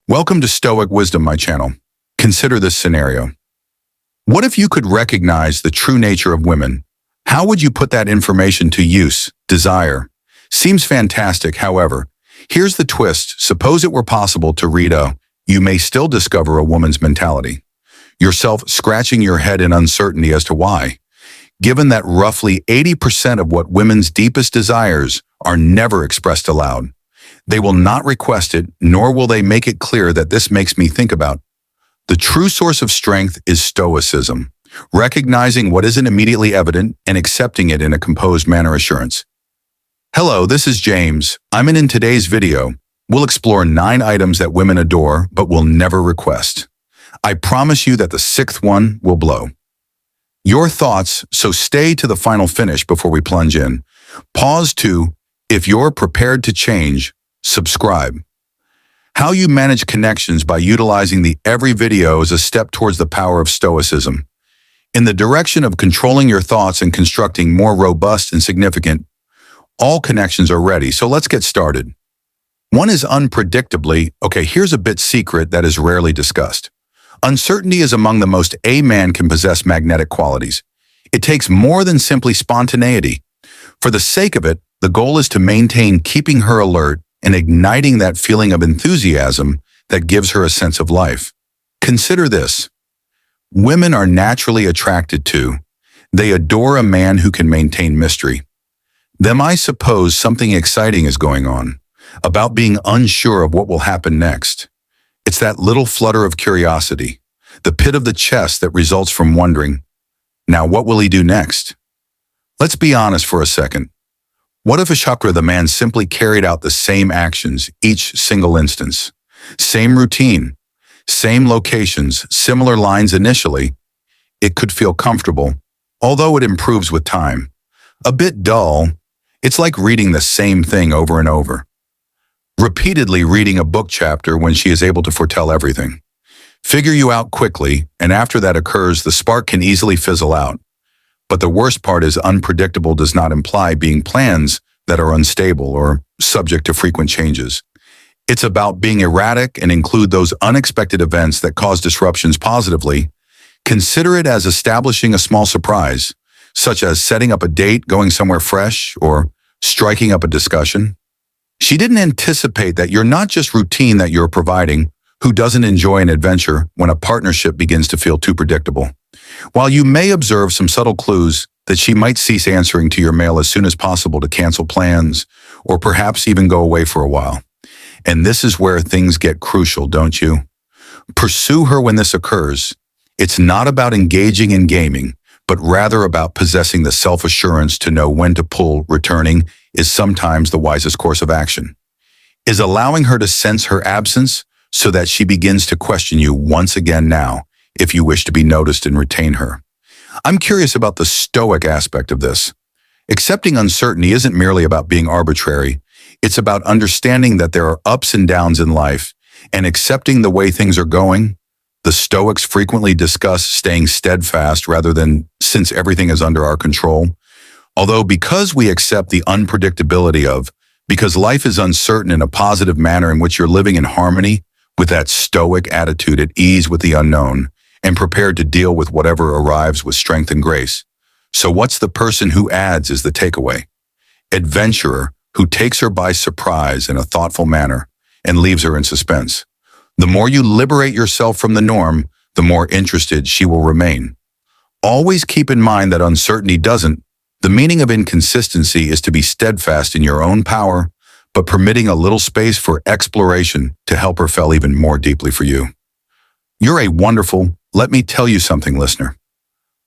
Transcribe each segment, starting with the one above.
Welcome to Stoic Wisdom, my channel. Consider this scenario. What if you could recognize the true nature of women? How would you put that information to use? Desire. Seems fantastic, however. Here's the twist. Suppose it were possible to read you may still discover a woman's mentality. Yourself scratching your head in uncertainty as to why. Given that roughly 80% of what women's deepest desires are never expressed aloud. They will not request it, nor will they make it clear that this makes me think about. The true source of strength is stoicism, recognizing what isn't immediately evident and accepting it in a composed manner assurance. Hello, this is James. In today's video, we'll explore 9 items that women adore but will never request. I promise you that the 6th one will blow your thoughts, so stay to the final finish before we plunge in. Pause to, if you're prepared to change, subscribe. How you manage connections by utilizing the every video is a step towards the power of stoicism. In the direction of controlling your thoughts and constructing more robust and significant, all connections are ready, so let's get started. One is unpredictably, here's a bit secret that is rarely discussed. Uncertainty is among the most a man can possess magnetic qualities. It takes more than simply spontaneity. For the sake of it, the goal is to maintain keeping her alert and igniting that feeling of enthusiasm that gives her a sense of life. Consider this. Women are naturally attracted to, they adore a man who can maintain mystery. Them, I suppose something exciting is going on, about being unsure of what will happen next. It's that little flutter of curiosity, the pit of the chest that results from wondering, now what will he do next? Let's be honest for a second. What if the man simply carried out the same actions each single instance? Same routine, same locations, similar lines initially. It could feel comfortable, although it improves with time. A bit dull. It's like reading the same thing over and over. Repeatedly reading a book chapter when she is able to foretell everything. Figure you out quickly, and after that occurs, the spark can easily fizzle out. But the worst part is unpredictable does not imply being plans that are unstable or subject to frequent changes. It's about being erratic and include those unexpected events that cause disruptions positively. Consider it as establishing a small surprise, such as setting up a date, going somewhere fresh, or striking up a discussion. She didn't anticipate that you're not just routine that you're providing. Who doesn't enjoy an adventure when a partnership begins to feel too predictable? While you may observe some subtle clues that she might cease answering to your mail as soon as possible to cancel plans, or perhaps even go away for a while. And this is where things get crucial, don't you? Pursue her when this occurs. It's not about engaging in gaming, but rather about possessing the self-assurance to know when to pull. Returning is sometimes the wisest course of action. Is allowing her to sense her absence so that she begins to question you once again now, if you wish to be noticed and retain her. I'm curious about the stoic aspect of this. Accepting uncertainty isn't merely about being arbitrary. It's about understanding that there are ups and downs in life and accepting the way things are going. The Stoics frequently discuss staying steadfast rather than since everything is under our control. Although because we accept the unpredictability of, because life is uncertain in a positive manner in which you're living in harmony with that stoic attitude at ease with the unknown and prepared to deal with whatever arrives with strength and grace. So what's the person who adds is the takeaway? Adventurer who takes her by surprise in a thoughtful manner and leaves her in suspense. The more you liberate yourself from the norm, the more interested she will remain. Always keep in mind that uncertainty doesn't. The meaning of inconsistency is to be steadfast in your own power, but permitting a little space for exploration to help her fall even more deeply for you. You're a wonderful, let me tell you something, listener.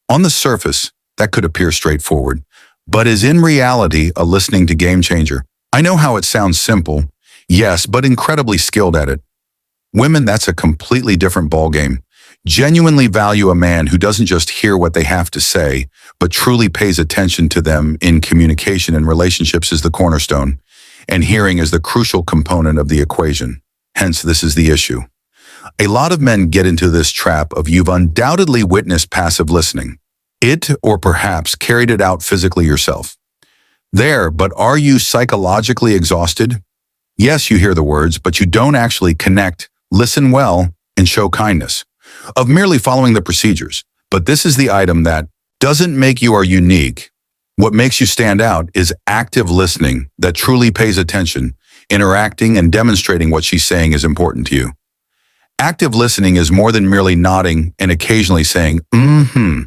On the surface, that could appear straightforward, but is in reality a listening to game changer. I know how it sounds simple, yes, but incredibly skilled at it. Women, that's a completely different ballgame. Genuinely value a man who doesn't just hear what they have to say, but truly pays attention to them. In communication and relationships is the cornerstone, and hearing is the crucial component of the equation. Hence, this is the issue. A lot of men get into this trap of you've undoubtedly witnessed passive listening. It, or perhaps carried it out physically yourself. But are you psychologically exhausted? Yes, you hear the words, but you don't actually connect, listen well, and show kindness, of merely following the procedures. But this is the item that doesn't make you or unique. What makes you stand out is active listening that truly pays attention, interacting and demonstrating what she's saying is important to you. Active listening is more than merely nodding and occasionally saying, mm-hmm.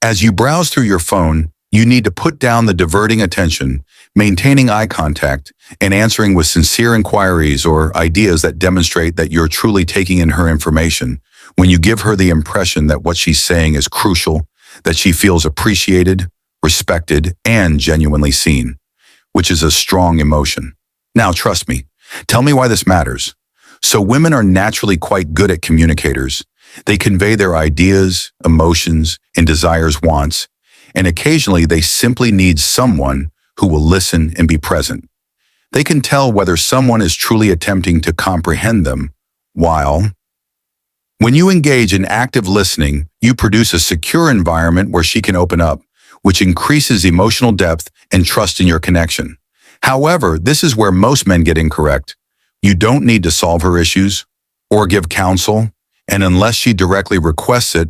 As you browse through your phone, you need to put down the diverting attention, maintaining eye contact, and answering with sincere inquiries or ideas that demonstrate that you're truly taking in her information. When you give her the impression that what she's saying is crucial, that she feels appreciated, respected, and genuinely seen, which is a strong emotion. Now, trust me, tell me why this matters. So women are naturally quite good at communicators. They convey their ideas, emotions, and desires, wants, and occasionally they simply need someone who will listen and be present. They can tell whether someone is truly attempting to comprehend them, while when you engage in active listening, you produce a secure environment where she can open up, which increases emotional depth and trust in your connection. However, this is where most men get incorrect. You don't need to solve her issues or give counsel, and unless she directly requests it,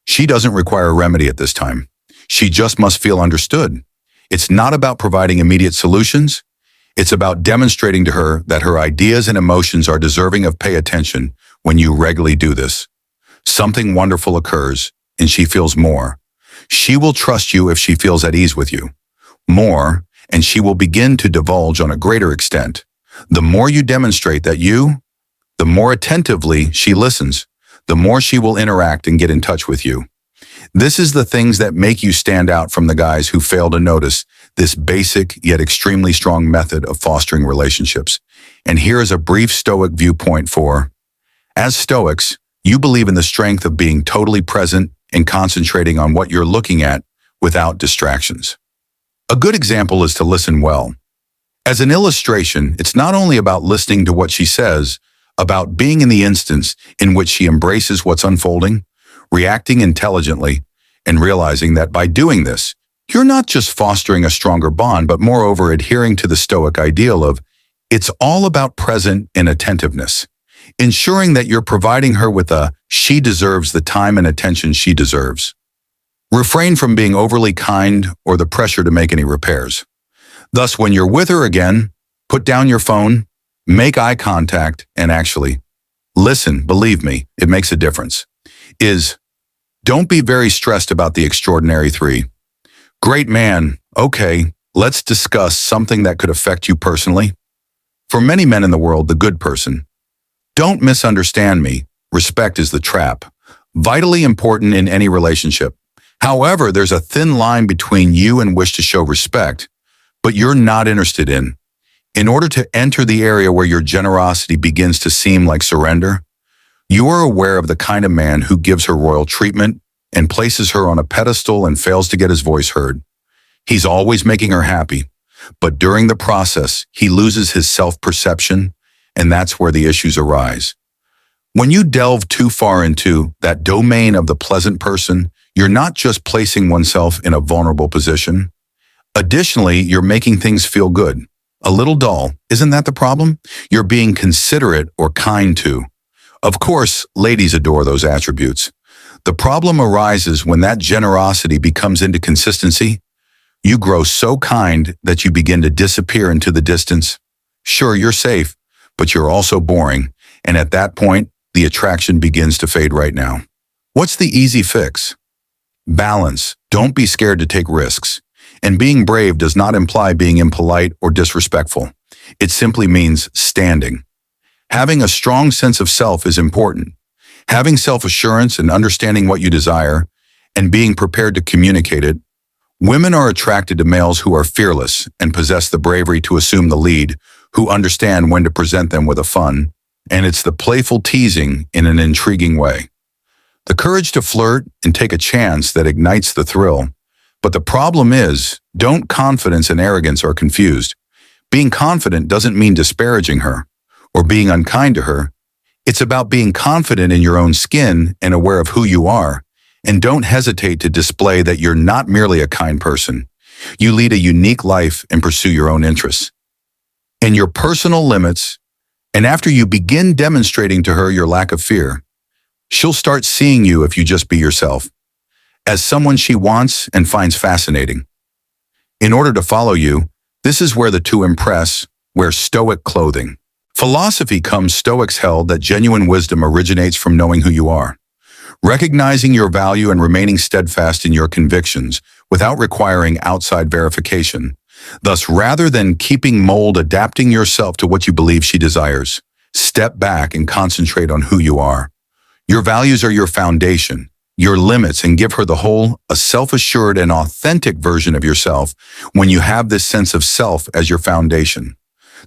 she doesn't require a remedy at this time. She just must feel understood. It's not about providing immediate solutions. It's about demonstrating to her that her ideas and emotions are deserving of pay attention. When you regularly do this, something wonderful occurs and she feels more. She will trust you if she feels at ease with you. More, and she will begin to divulge on a greater extent. The more you demonstrate that the more attentively she listens, the more she will interact and get in touch with you. This is the things that make you stand out from the guys who fail to notice this basic yet extremely strong method of fostering relationships. And here is a brief Stoic viewpoint for, as Stoics, you believe in the strength of being totally present and concentrating on what you're looking at without distractions. A good example is to listen well. As an illustration, it's not only about listening to what she says, about being in the instance in which she embraces what's unfolding, reacting intelligently, and realizing that by doing this, you're not just fostering a stronger bond, but moreover adhering to the Stoic ideal of it's all about present and attentiveness, ensuring that you're providing her with she deserves the time and attention she deserves. Refrain from being overly kind or the pressure to make any repairs. Thus, when you're with her again, put down your phone, make eye contact, and actually listen. Believe me, it makes a difference. Don't be very stressed about the extraordinary three. Great man, okay, let's discuss something that could affect you personally. For many men in the world, the good person. Don't misunderstand me. Respect is the trap. Vitally important in any relationship. However, there's a thin line between you and wish to show respect, but you're not interested in. In order to enter the area where your generosity begins to seem like surrender, you are aware of the kind of man who gives her royal treatment and places her on a pedestal and fails to get his voice heard. He's always making her happy, but during the process, he loses his self-perception, and that's where the issues arise. When you delve too far into that domain of the pleasant person, you're not just placing oneself in a vulnerable position. Additionally, you're making things feel good. A little dull, isn't that the problem? You're being considerate or kind to. Of course, ladies adore those attributes. The problem arises when that generosity becomes into consistency. You grow so kind that you begin to disappear into the distance. Sure, you're safe, but you're also boring, and at that point, the attraction begins to fade right now. What's the easy fix? Balance. Don't be scared to take risks. And being brave does not imply being impolite or disrespectful. It simply means standing. Having a strong sense of self is important. Having self-assurance and understanding what you desire, and being prepared to communicate it. Women are attracted to males who are fearless and possess the bravery to assume the lead, who understand when to present them with a fun, and it's the playful teasing in an intriguing way. The courage to flirt and take a chance that ignites the thrill. But the problem is, don't confidence and arrogance are confused. Being confident doesn't mean disparaging her or being unkind to her. It's about being confident in your own skin and aware of who you are. And don't hesitate to display that you're not merely a kind person. You lead a unique life and pursue your own interests. And your personal limits And after you begin demonstrating to her your lack of fear, she'll start seeing you, if you just be yourself, as someone she wants and finds fascinating. In order to follow you, this is where the two impress, wear stoic clothing. Philosophy comes. Stoics held that genuine wisdom originates from knowing who you are, recognizing your value and remaining steadfast in your convictions without requiring outside verification. Thus, rather than keeping mold, adapting yourself to what you believe she desires, step back and concentrate on who you are. Your values are your foundation, your limits, and give her the whole, a self-assured and authentic version of yourself. When you have this sense of self as your foundation,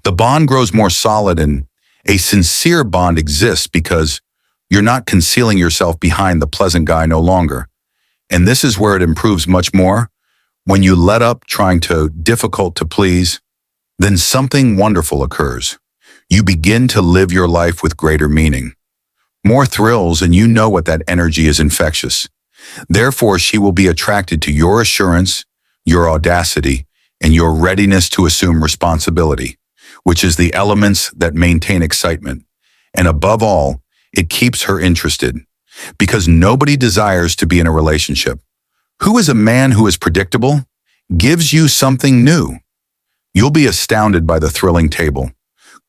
the bond grows more solid, and a sincere bond exists because you're not concealing yourself behind the pleasant guy no longer. And this is where it improves much more. When you let up trying to difficult to please, then something wonderful occurs. You begin to live your life with greater meaning, more thrills, and you know what that energy is infectious. Therefore, she will be attracted to your assurance, your audacity, and your readiness to assume responsibility, which is the elements that maintain excitement. And above all, it keeps her interested, because nobody desires to be in a relationship. Who is a man who is predictable, gives you something new? You'll be astounded by the thrilling table.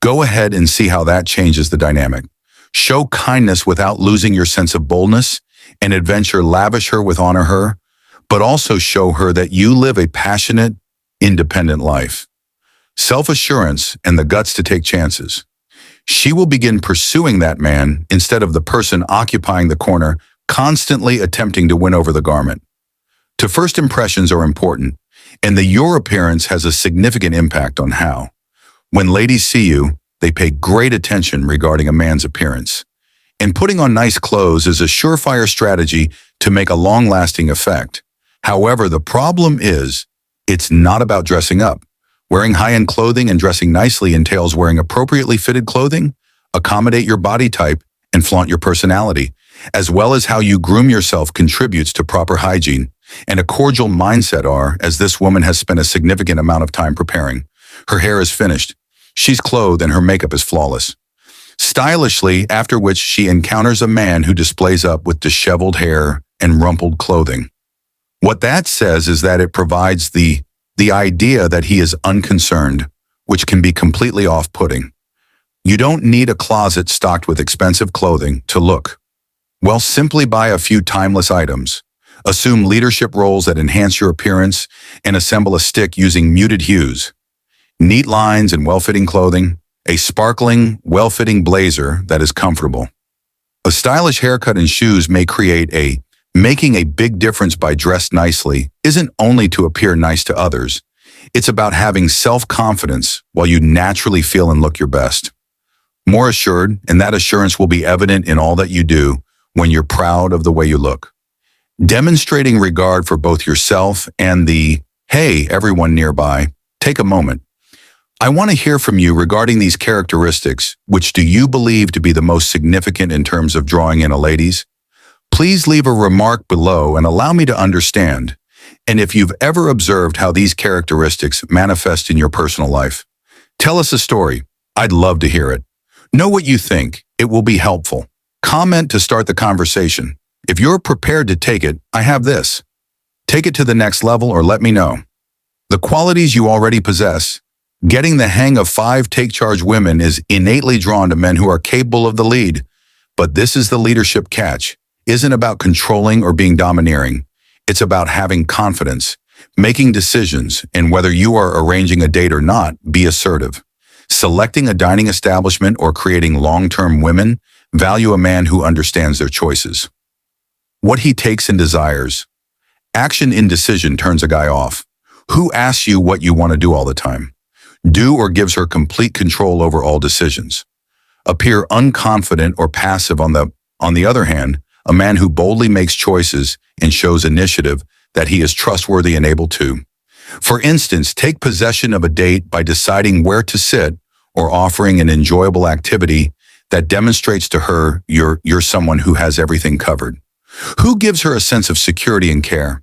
Go ahead and see how that changes the dynamic. Show kindness without losing your sense of boldness and adventure. Lavish her with honor her, but also show her that you live a passionate, independent life. Self-assurance and the guts to take chances. She will begin pursuing that man instead of the person occupying the corner, constantly attempting to win over the garment. To first impressions are important, and your appearance has a significant impact on how. When ladies see you, they pay great attention regarding a man's appearance. And putting on nice clothes is a surefire strategy to make a long-lasting effect. However, the problem is, it's not about dressing up. Wearing high-end clothing and dressing nicely entails wearing appropriately fitted clothing, accommodate your body type, and flaunt your personality, as well as how you groom yourself contributes to proper hygiene and a cordial mindset as this woman has spent a significant amount of time preparing. Her hair is finished, she's clothed, and her makeup is flawless. Stylishly, after which she encounters a man who displays up with disheveled hair and rumpled clothing. What that says is that it provides the idea that he is unconcerned, which can be completely off-putting. You don't need a closet stocked with expensive clothing to look well. Simply buy a few timeless items, assume leadership roles that enhance your appearance, and assemble a stick using muted hues, neat lines, and well-fitting clothing, a sparkling, well-fitting blazer that is comfortable. A stylish haircut and shoes may making a big difference. By dressed nicely isn't only to appear nice to others, it's about having self-confidence while you naturally feel and look your best. More assured, and that assurance will be evident in all that you do when you're proud of the way you look. Demonstrating regard for both yourself and hey, everyone nearby. Take a moment. I want to hear from you regarding these characteristics. Which do you believe to be the most significant in terms of drawing in a ladies? Please leave a remark below and allow me to understand. And if you've ever observed how these characteristics manifest in your personal life, tell us a story. I'd love to hear it. Know what you think. It will be helpful. Comment to start the conversation. If you're prepared to take it, I have this. Take it to the next level, or let me know. The qualities you already possess. Getting the hang of 5 take-charge women is innately drawn to men who are capable of the lead. But this is the leadership catch. Isn't about controlling or being domineering. It's about having confidence, making decisions, and whether you are arranging a date or not, be assertive. Selecting a dining establishment or creating long-term women, value a man who understands their choices. What he takes and desires. Action indecision turns a guy off. Who asks you what you want to do all the time? Do or gives her complete control over all decisions. Appear unconfident or passive. On the other hand, a man who boldly makes choices and shows initiative, that he is trustworthy and able to. For instance, take possession of a date by deciding where to sit or offering an enjoyable activity that demonstrates to her you're someone who has everything covered. Who gives her a sense of security and care.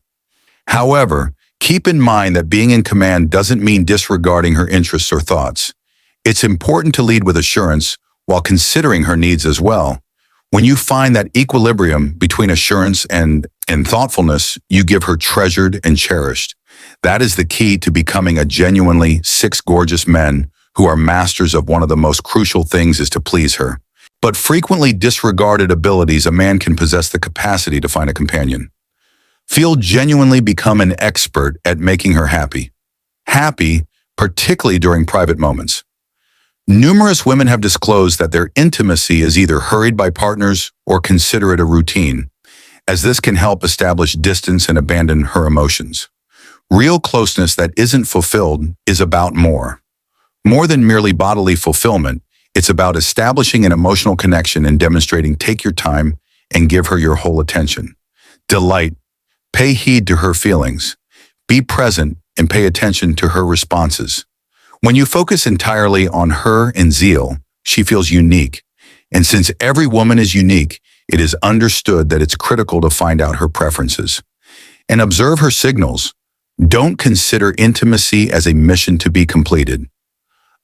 However, keep in mind that being in command doesn't mean disregarding her interests or thoughts. It's important to lead with assurance while considering her needs as well. When you find that equilibrium between assurance and thoughtfulness, you give her treasured and cherished. That is the key to becoming a genuinely six gorgeous men who are masters of one of the most crucial things is to please her. But frequently disregarded abilities a man can possess the capacity to find a companion. Feel genuinely become an expert at making her happy. Happy, particularly during private moments. Numerous women have disclosed that their intimacy is either hurried by partners or consider it a routine, as this can help establish distance and abandon her emotions. Real closeness that isn't fulfilled is about more. More than merely bodily fulfillment, it's about establishing an emotional connection and demonstrating take your time and give her your whole attention. Delight, pay heed to her feelings. Be present and pay attention to her responses. When you focus entirely on her and zeal, she feels unique. And since every woman is unique, it is understood that it's critical to find out her preferences. And observe her signals. Don't consider intimacy as a mission to be completed.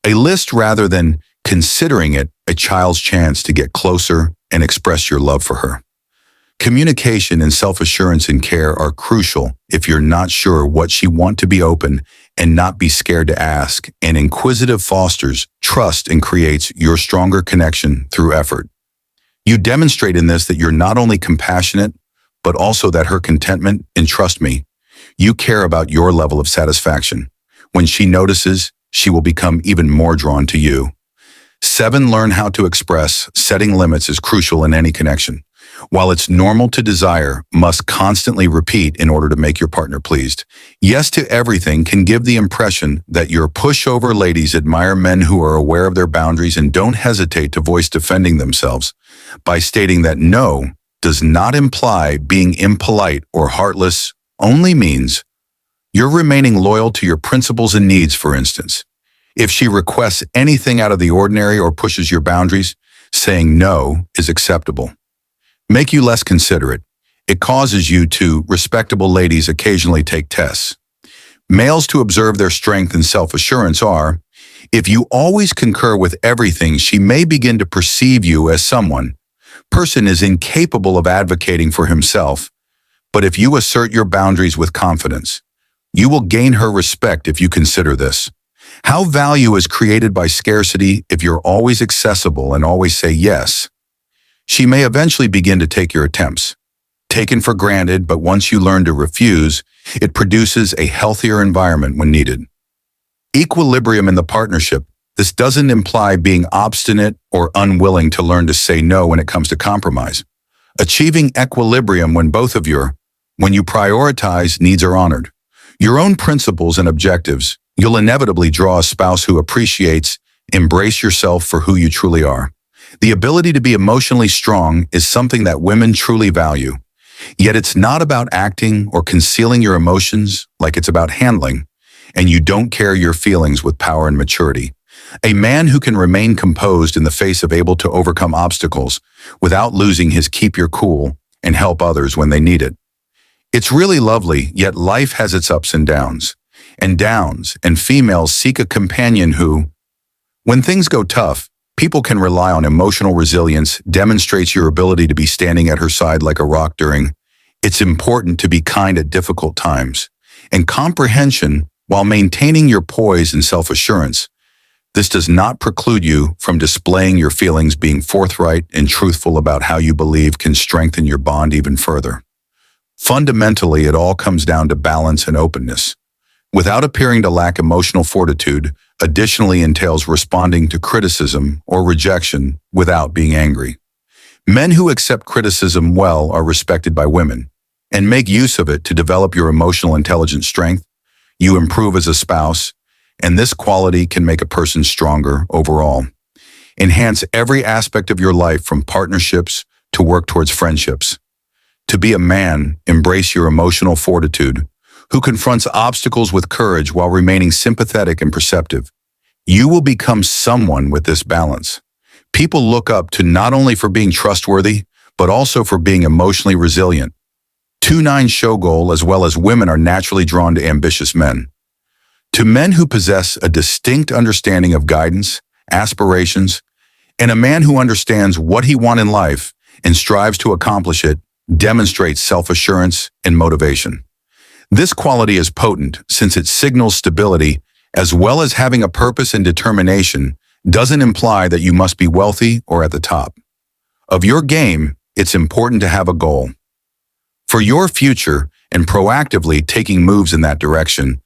A list rather than considering it a child's chance to get closer and express your love for her. Communication and self-assurance and care are crucial if you're not sure what she wants to be open and not be scared to ask, and inquisitive fosters trust and creates your stronger connection through effort. You demonstrate in this that you're not only compassionate, but also that her contentment, and trust me, you care about your level of satisfaction. When she notices, she will become even more drawn to you. 7. Learn how to express. Setting limits is crucial in any connection. While it's normal to desire, must constantly repeat in order to make your partner pleased. Yes to everything can give the impression that your pushover ladies admire men who are aware of their boundaries and don't hesitate to voice defending themselves by stating that no does not imply being impolite or heartless, only means you're remaining loyal to your principles and needs, for instance. If she requests anything out of the ordinary or pushes your boundaries, saying no is acceptable. Make you less considerate. It causes you to, respectable ladies occasionally take tests. Males to observe their strength and self-assurance are, if you always concur with everything, she may begin to perceive you as someone. Person is incapable of advocating for himself, but if you assert your boundaries with confidence, you will gain her respect if you consider this. How value is created by scarcity if you're always accessible and always say yes. She may eventually begin to take your attempts. Taken for granted, but once you learn to refuse, it produces a healthier environment when needed. Equilibrium in the partnership. This doesn't imply being obstinate or unwilling to learn to say no when it comes to compromise. Achieving equilibrium when when you prioritize, needs are honored. Your own principles and objectives, you'll inevitably draw a spouse who appreciates, embrace yourself for who you truly are. The ability to be emotionally strong is something that women truly value. Yet it's not about acting or concealing your emotions like it's about handling, and you don't carry your feelings with power and maturity. A man who can remain composed in the face of able to overcome obstacles without losing his keep your cool and help others when they need it. It's really lovely, yet life has its ups and downs, and females seek a companion who, when things go tough, people can rely on. Emotional resilience demonstrates your ability to be standing at her side like a rock during. It's important to be kind at difficult times, and comprehension while maintaining your poise and self-assurance. This does not preclude you from displaying your feelings. Being forthright and truthful about how you believe can strengthen your bond even further. Fundamentally, it all comes down to balance and openness. Without appearing to lack emotional fortitude, additionally entails responding to criticism or rejection without being angry. Men who accept criticism well are respected by women, and make use of it to develop your emotional intelligence strength. You improve as a spouse, and this quality can make a person stronger overall. Enhance every aspect of your life from partnerships to work towards friendships. To be a man, embrace your emotional fortitude, who confronts obstacles with courage while remaining sympathetic and perceptive. You will become someone with this balance. People look up to not only for being trustworthy, but also for being emotionally resilient. 2-9 show goal as well as women are naturally drawn to ambitious men. To men who possess a distinct understanding of guidance, aspirations, And a man who understands what he wants in life and strives to accomplish it demonstrates self-assurance and motivation. This quality is potent since it signals stability as well as having a purpose and determination doesn't imply that you must be wealthy or at the top of your game. It's important to have a goal for your future and proactively taking moves in that direction.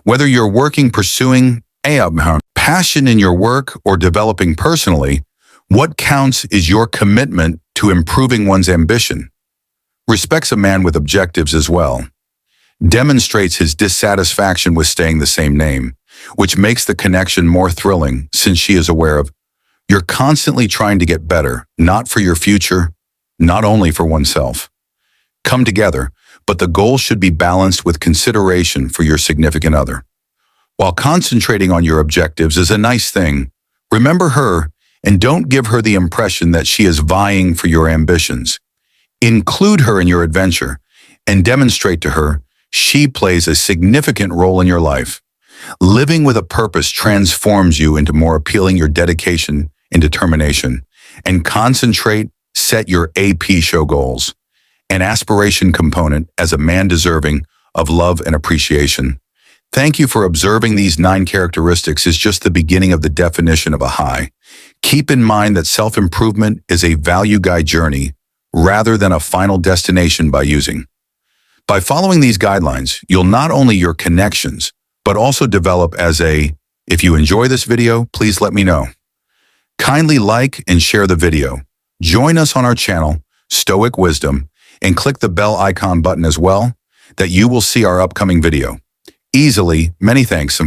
Whether you're pursuing a passion in your work or developing personally, what counts is your commitment to improving one's ambition. Respects a man with objectives as well. Demonstrates his dissatisfaction with staying the same name, which makes the connection more thrilling since she is aware of you're constantly trying to get better, not for your future, not only for oneself. Come together, but the goal should be balanced with consideration for your significant other. While concentrating on your objectives is a nice thing, remember her and don't give her the impression that she is vying for your ambitions. Include her in your adventure and demonstrate to her she plays a significant role in your life. Living with a purpose transforms you into more appealing your dedication and determination. And set your AP show goals, an aspiration component as a man deserving of love and appreciation. Thank you for observing these 9 characteristics is just the beginning of the definition of a high. Keep in mind that self-improvement is a value guide journey rather than a final destination By following these guidelines, you'll not only your connections, but also develop if you enjoy this video, please let me know. Kindly like and share the video. Join us on our channel, Stoic Wisdom, and click the bell icon button as well, that you will see our upcoming video. Many thanks.